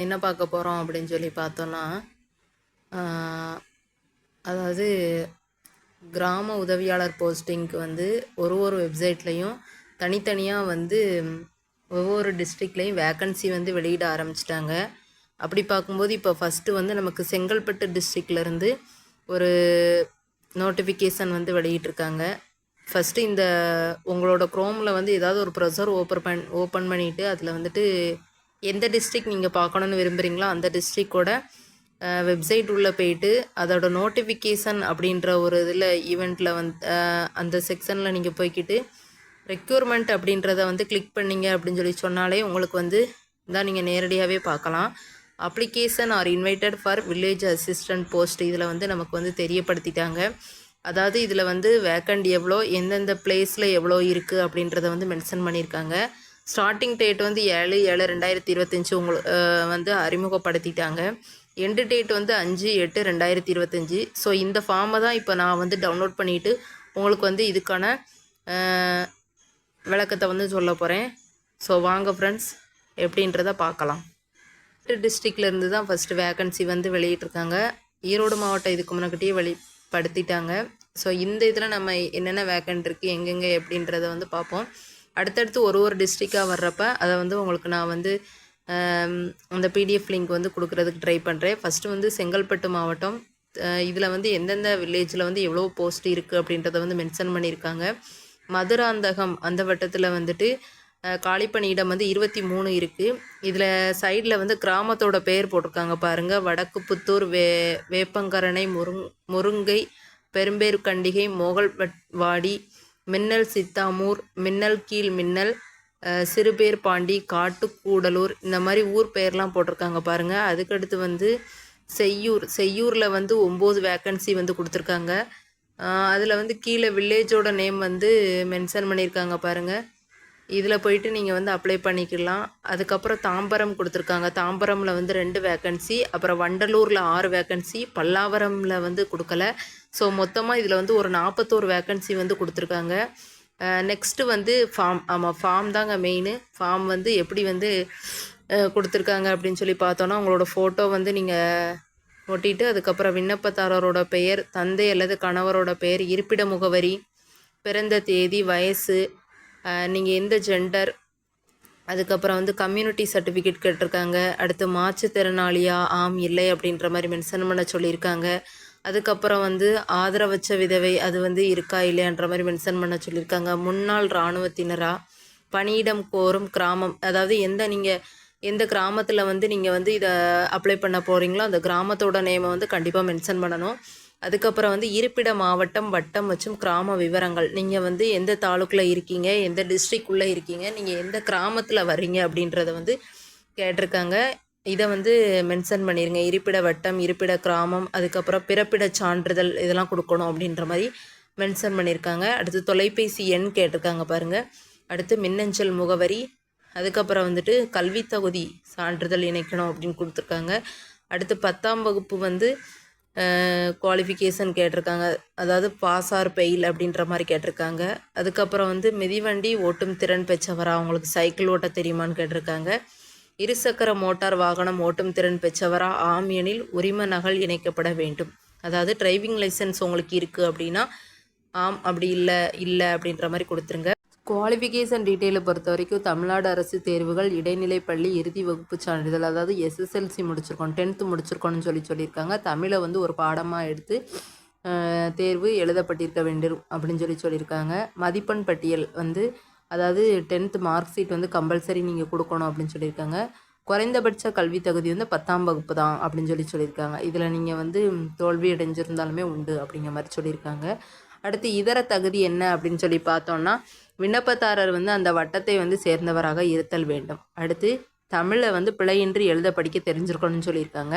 என்ன பார்க்க போகிறோம் அப்படின்னு சொல்லி பார்த்தோன்னா, அதாவது கிராம உதவியாளர் போஸ்டிங்க்கு வந்து ஒரு வெப்சைட்லேயும் தனித்தனியாக வந்து ஒவ்வொரு டிஸ்ட்ரிக்ட்லேயும் வேக்கன்சி வந்து வெளியிட ஆரம்பிச்சிட்டாங்க. அப்படி பார்க்கும்போது இப்போ ஃபஸ்ட்டு வந்து நமக்கு செங்கல்பட்டு டிஸ்ட்ரிக்ட்லேருந்து ஒரு நோட்டிஃபிகேஷன் வந்து வெளியிட்டிருக்காங்க. ஃபஸ்ட்டு இந்த உங்களோட க்ரோமில் வந்து ஏதாவது ஒரு ப்ரௌசர் ஓப்பன் பண்ணிவிட்டு அதில் வந்துட்டு எந்த டிஸ்ட்ரிக்ட் நீங்கள் பார்க்கணுன்னு விரும்புகிறீங்களோ அந்த டிஸ்ட்ரிக்டோட வெப்சைட் உள்ளே போயிட்டு அதோட நோட்டிஃபிகேஷன் அப்படின்ற ஒரு இதில் ஈவெண்ட்டில் அந்த செக்ஷனில் நீங்கள் போய்க்கிட்டு ரெக்யூர்மெண்ட் அப்படின்றத வந்து கிளிக் பண்ணிங்க அப்படின்னு சொல்லி சொன்னாலே உங்களுக்கு வந்து தான் நீங்கள் நேரடியாகவே பார்க்கலாம். Application R invited for village assistant post இதில் வந்து நமக்கு வந்து தெரியப்படுத்திட்டாங்க. அதாவது இதில் வந்து வேக்கண்ட் எவ்வளோ, எந்தெந்த பிளேஸில் எவ்வளோ இருக்குது அப்படின்றத வந்து மென்ஷன் பண்ணியிருக்காங்க. ஸ்டார்டிங் டேட் வந்து 7/7/2025 வந்து அறிமுகப்படுத்திட்டாங்க. எண்டு டேட் வந்து 5/8/2025. ஸோ இந்த ஃபார்மை தான் இப்போ நான் வந்து டவுன்லோட் பண்ணிவிட்டு உங்களுக்கு வந்து இதுக்கான விளக்கத்தை வந்து சொல்ல போகிறேன். ஸோ வாங்க ஃப்ரெண்ட்ஸ் எப்படின்றத பார்க்கலாம். டிஸ்ட்ரிக்ட்லேருந்து தான் ஃபஸ்ட்டு வேக்கன்சி வந்து வெளியிட்ருக்காங்க. ஈரோடு மாவட்டம் இதுக்கு முன்னாடியே வெளிப்படுத்திட்டாங்க. ஸோ இந்த இதில் நம்ம என்னென்ன வேக்கண்ட் இருக்குது எங்கெங்கே எப்படின்றத வந்து பார்ப்போம். அடுத்தடுத்து ஒரு டிஸ்ட்ரிக்டாக வர்றப்ப அதை வந்து உங்களுக்கு நான் வந்து அந்த பிடிஎஃப் லிங்க் வந்து கொடுக்குறதுக்கு ட்ரை பண்ணுறேன். ஃபஸ்ட்டு வந்து செங்கல்பட்டு மாவட்டம், இதில் வந்து எந்தெந்த வில்லேஜில் வந்து எவ்வளோ போஸ்ட் இருக்குது அப்படின்றத வந்து மென்ஷன் பண்ணியிருக்காங்க. மதுராந்தகம் அந்த வட்டத்தில் வந்துட்டு காலிப்பணியிடம் வந்து 23 இருக்குது. இதில் சைடில் வந்து கிராமத்தோட பெயர் போட்டிருக்காங்க பாருங்கள். வடக்கு புத்தூர், வேப்பங்கரணை, முருங்கை, பெரும்பேர்கண்டிகை, மோகல்வாடி, மின்னல் சித்தாமூர், மின்னல் கீழ் மின்னல், சிறுபேர்பாண்டி, காட்டுக்கூடலூர், இந்த மாதிரி ஊர் பெயர்லாம் போட்டிருக்காங்க பாருங்கள். அதுக்கடுத்து வந்து செய்யூரில் வந்து 9 வேக்கன்சி வந்து கொடுத்துருக்காங்க. அதில் வந்து கீழே வில்லேஜோட நேம் வந்து மென்ஷன் பண்ணியிருக்காங்க பாருங்கள். இதில் போயிட்டு நீங்கள் வந்து அப்ளை பண்ணிக்கலாம். அதுக்கப்புறம் தாம்பரம் கொடுத்துருக்காங்க. தாம்பரமில் வந்து 2 வேக்கன்சி, அப்புறம் வண்டலூரில் 6 வேக்கன்சி, பல்லாவரமில் வந்து கொடுக்கல. ஸோ மொத்தமாக இதில் வந்து ஒரு 41 வேக்கன்சி வந்து கொடுத்துருக்காங்க. நெக்ஸ்ட்டு வந்து ஃபார்ம் தாங்க மெயின். ஃபார்ம் வந்து எப்படி வந்து கொடுத்துருக்காங்க அப்படின்னு சொல்லி பார்த்தோன்னா, உங்களோட ஃபோட்டோ வந்து நீங்கள் ஒட்டிட்டு அதுக்கப்புறம் விண்ணப்பதாரரோட பெயர், தந்தை அல்லது கணவரோட பெயர், இருப்பிட முகவரி, பிறந்த தேதி, வயசு, நீங்கள் எந்த ஜெண்டர், அதுக்கப்புறம் வந்து கம்யூனிட்டி சர்டிஃபிகேட் கேட்டிருக்காங்க. அடுத்து மாற்றுத்திறனாளியா ஆம் இல்லை அப்படின்ற மாதிரி மென்ஷன் பண்ண சொல்லியிருக்காங்க. அதுக்கப்புறம் வந்து ஆதரவற்ற விதவை அது வந்து இருக்கா இல்லையான்ற மாதிரி மென்ஷன் பண்ண சொல்லியிருக்காங்க. முன்னாள் இராணுவத்தினரா, பணியிடம் கோரும் கிராமம், அதாவது எந்த கிராமத்தில் வந்து நீங்கள் வந்து இதை அப்ளை பண்ண போகிறீங்களோ அந்த கிராமத்தோட நேமை வந்து கண்டிப்பாக மென்ஷன் பண்ணணும். அதுக்கப்புறம் வந்து இருப்பிட மாவட்டம், வட்டம் மற்றும் கிராம விவரங்கள், நீங்கள் வந்து எந்த தாலுக்கில் இருக்கீங்க, எந்த டிஸ்ட்ரிக்ட் இருக்கீங்க, நீங்கள் எந்த கிராமத்தில் வர்றீங்க அப்படின்றத வந்து கேட்டிருக்காங்க. இதை வந்து மென்ஷன் பண்ணிடுங்க. இருப்பிட வட்டம், இருப்பிட கிராமம், அதுக்கப்புறம் பிறப்பிட சான்றிதழ் இதெல்லாம் கொடுக்கணும் அப்படின்ற மாதிரி மென்ஷன் பண்ணியிருக்காங்க. அடுத்து தொலைபேசி எண் கேட்டிருக்காங்க பாருங்கள். அடுத்து மின்னஞ்சல் முகவரி, அதுக்கப்புறம் வந்துட்டு கல்வி தகுதி சான்றிதழ் இணைக்கணும் அப்படின்னு கொடுத்துருக்காங்க. அடுத்து 10ஆம் வகுப்பு வந்து குவாலிஃபிகேஷன் கேட்டிருக்காங்க. அதாவது பாஸ் ஆர் ஃபெயில் அப்படின்ற மாதிரி கேட்டிருக்காங்க. அதுக்கப்புறம் வந்து மிதிவண்டி ஓட்டும் திறன் பெற்றவரா, அவங்களுக்கு சைக்கிள் ஓட்ட தெரியுமான்னு கேட்டிருக்காங்க. இருசக்கர மோட்டார் வாகனம் ஓட்டும் திறன் பெற்றவரா, ஆம் எனில் உரிம நகல் இணைக்கப்பட வேண்டும். அதாவது டிரைவிங் லைசன்ஸ் உங்களுக்கு இருக்குது அப்படின்னா ஆம், அப்படி இல்லை அப்படின்ற மாதிரி கொடுத்துருங்க. குவாலிஃபிகேஷன் டீட்டெயிலை பொறுத்த வரைக்கும் தமிழ்நாடு அரசு தேர்வுகள் இடைநிலை பள்ளி இறுதி வகுப்பு சான்றிதழ், அதாவது எஸ்எஸ்எல்சி முடிச்சிருக்கோம், 10th முடிச்சிருக்கோன்னு சொல்லியிருக்காங்க. தமிழை வந்து ஒரு பாடமாக எடுத்து தேர்வு எழுதப்பட்டிருக்க வேண்டும் அப்படின்னு சொல்லியிருக்காங்க. மதிப்பெண் பட்டியல் வந்து அதாவது 10th மார்க் ஷீட் வந்து கம்பல்சரி நீங்கள் கொடுக்கணும் அப்படின்னு சொல்லியிருக்காங்க. குறைந்தபட்ச கல்வி தகுதி வந்து 10ஆம் வகுப்பு தான் அப்படின்னு சொல்லியிருக்காங்க. இதில் நீங்கள் வந்து தோல்வி அடைஞ்சிருந்தாலுமே உண்டு அப்படிங்கிற மாதிரி சொல்லியிருக்காங்க. அடுத்து இதர தகுதி என்ன அப்படின்னு சொல்லி பார்த்தோன்னா, விண்ணப்பதாரர் வந்து அந்த வட்டத்தை வந்து சேர்ந்தவராக இருத்தல் வேண்டும். அடுத்து தமிழை வந்து பிழையின்றி எழுத படிக்க தெரிஞ்சிருக்கணும்னு சொல்லியிருக்காங்க.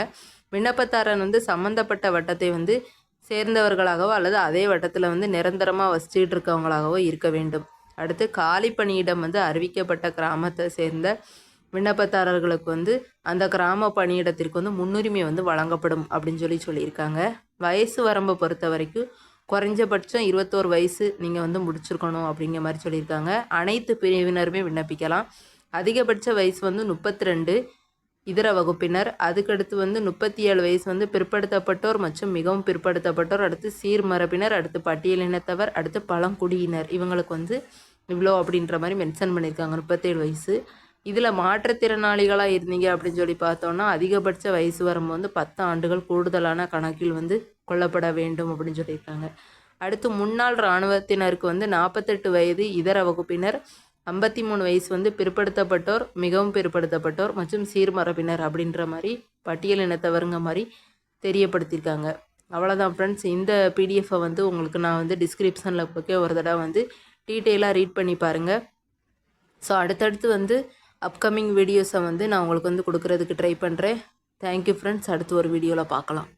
விண்ணப்பதாரர் வந்து சம்மந்தப்பட்ட வட்டத்தை வந்து சேர்ந்தவர்களாகவோ அல்லது அதே வட்டத்தில் வந்து நிரந்தரமாக வசிச்சுட்டு இருக்கவங்களாகவோ இருக்க வேண்டும். அடுத்து காலி பணியிடம் வந்து அறிவிக்கப்பட்ட கிராமத்தை சேர்ந்த விண்ணப்பதாரர்களுக்கு வந்து அந்த கிராம பணியிடத்திற்கு வந்து முன்னுரிமை வந்து வழங்கப்படும் அப்படின்னு சொல்லியிருக்காங்க. வயசு வரம்பை பொறுத்த வரைக்கும் குறைஞ்சபட்சம் 21 வயசு நீங்கள் வந்து முடிச்சிருக்கணும் அப்படிங்கிற மாதிரி சொல்லியிருக்காங்க. அனைத்து பிரிவினருமே விண்ணப்பிக்கலாம். அதிகபட்ச வயசு வந்து 32. இதர வகுப்பினர். அதுக்கடுத்து வந்து 37 வயசு வந்து பிற்படுத்தப்பட்டோர் மற்றும் மிகவும் பிற்படுத்தப்பட்டோர். அடுத்து சீர்மரபினர், அடுத்து பட்டியலினத்தவர், அடுத்து பழங்குடியினர். இவங்களுக்கு வந்து இவ்வளோ அப்படின்ற மாதிரி மென்ஷன் பண்ணியிருக்காங்க 37 வயசு. இதில் மாற்றுத்திறனாளிகளாக இருந்தீங்க அப்படின்னு சொல்லி பார்த்தோன்னா அதிகபட்ச வயசு வரம்பு வந்து 10 ஆண்டுகள் கூடுதலான கணக்கில் வந்து கொள்ளப்பட வேண்டும் அப்படின்னு சொல்லியிருக்காங்க. அடுத்து முன்னாள் இராணுவத்தினருக்கு வந்து 48 வயது இதர வகுப்பினர், 53 வயசு வந்து பிற்படுத்தப்பட்டோர், மிகவும் பிற்படுத்தப்பட்டோர் மற்றும் சீர்மரபினர் அப்படின்ற மாதிரி பட்டியலினத்தவருங்க மாதிரி தெரியப்படுத்தியிருக்காங்க. அவ்வளோதான் ஃப்ரெண்ட்ஸ். இந்த பிடிஎஃப்பை வந்து உங்களுக்கு நான் வந்து டிஸ்கிரிப்ஷனில் போய் ஒரு தடவை வந்து டீட்டெயிலாக ரீட் பண்ணி பாருங்கள். ஸோ அடுத்தடுத்து வந்து அப்கமிங் வீடியோஸை வந்து நான் உங்களுக்கு வந்து கொடுக்குறதுக்கு ட்ரை பண்ணுறேன். Thank you friends. அடுத்து ஒரு வீடியோவில் பார்க்கலாம்.